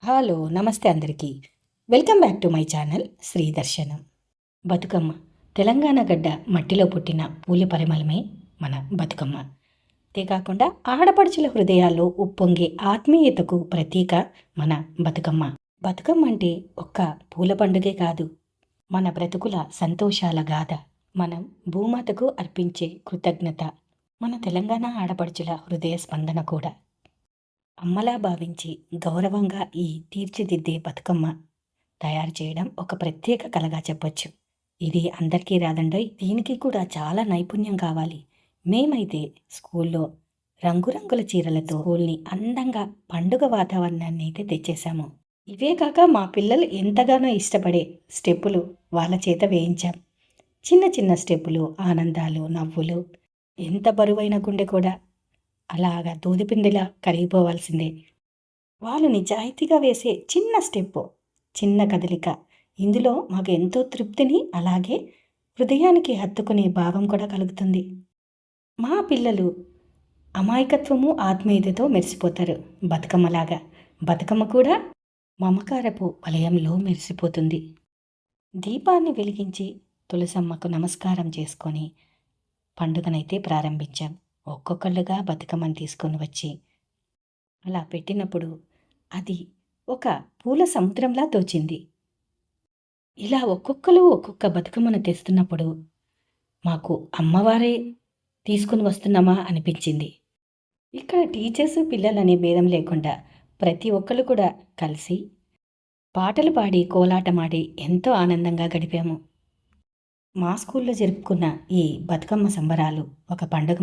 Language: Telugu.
హలో నమస్తే అందరికీ. Welcome back to my channel Sri Darshanam. Bathukamma Telangana గడ్డ మట్టిలో పుట్టిన పూల పరిమళమే మన బతుకమ్మ. అంతేకాకుండా ఆడపడుచుల హృదయాల్లో ఉప్పొంగే ఆత్మీయతకు ప్రతీక మన బతుకమ్మ. బతుకమ్మ అంటే ఒక్క పూల పండుగే కాదు, మన బ్రతుకుల సంతోషాల గాథ. మనం భూమాతకు అర్పించే కృతజ్ఞత, మన తెలంగాణ ఆడపడుచుల హృదయ స్పందన కూడా. అమ్మలా భావించి గౌరవంగా ఈ తీర్చిదిద్దే బతుకమ్మ తయారు చేయడం ఒక ప్రత్యేక కళగా చెప్పొచ్చు. ఇది అందరికీ రాదండోయ్, దీనికి కూడా చాలా నైపుణ్యం కావాలి. మేమైతే స్కూల్లో రంగురంగుల చీరలతో స్కూల్ని అందంగా పండుగ వాతావరణాన్ని అయితే తెచ్చేశాము. ఇవే కాక మా పిల్లలు ఎంతగానో ఇష్టపడే స్టెప్పులు వాళ్ళ చేత వేయించాం. చిన్న చిన్న స్టెప్పులు, ఆనందాలు, నవ్వులు. ఎంత బరువైన గుండె కూడా అలాగా దూదిపిండిలా కరిగిపోవాల్సిందే. వాళ్ళు నిజాయితీగా వేసే చిన్న స్టెప్పు, చిన్న కదలిక ఇందులో మాకు ఎంతో తృప్తిని, అలాగే హృదయానికి హత్తుకునే భావం కూడా కలుగుతుంది. మా పిల్లలు అమాయకత్వము, ఆత్మీయతతో మెరిసిపోతారు. బతుకమ్మలాగా బతుకమ్మ కూడా మమకారపు వలయంలో మెరిసిపోతుంది. దీపాన్ని వెలిగించి తులసమ్మకు నమస్కారం చేసుకొని పండుగనైతే ప్రారంభించాం. ఒక్కొక్కళ్ళుగా బతుకమ్మని తీసుకొని వచ్చి అలా పెట్టినప్పుడు అది ఒక పూల సముద్రంలా తోచింది. ఇలా ఒక్కొక్కరు ఒక్కొక్క బతుకమ్మను తెస్తున్నప్పుడు మాకు అమ్మవారే తీసుకుని వస్తున్నామా అనిపించింది. ఇక్కడ టీచర్స్ పిల్లలనే భేదం లేకుండా ప్రతి ఒక్కరు కూడా కలిసి పాటలు పాడి కోలాటమాడి ఎంతో ఆనందంగా గడిపాము. మా స్కూల్లో జరుపుకున్న ఈ బతుకమ్మ సంబరాలు ఒక పండుగ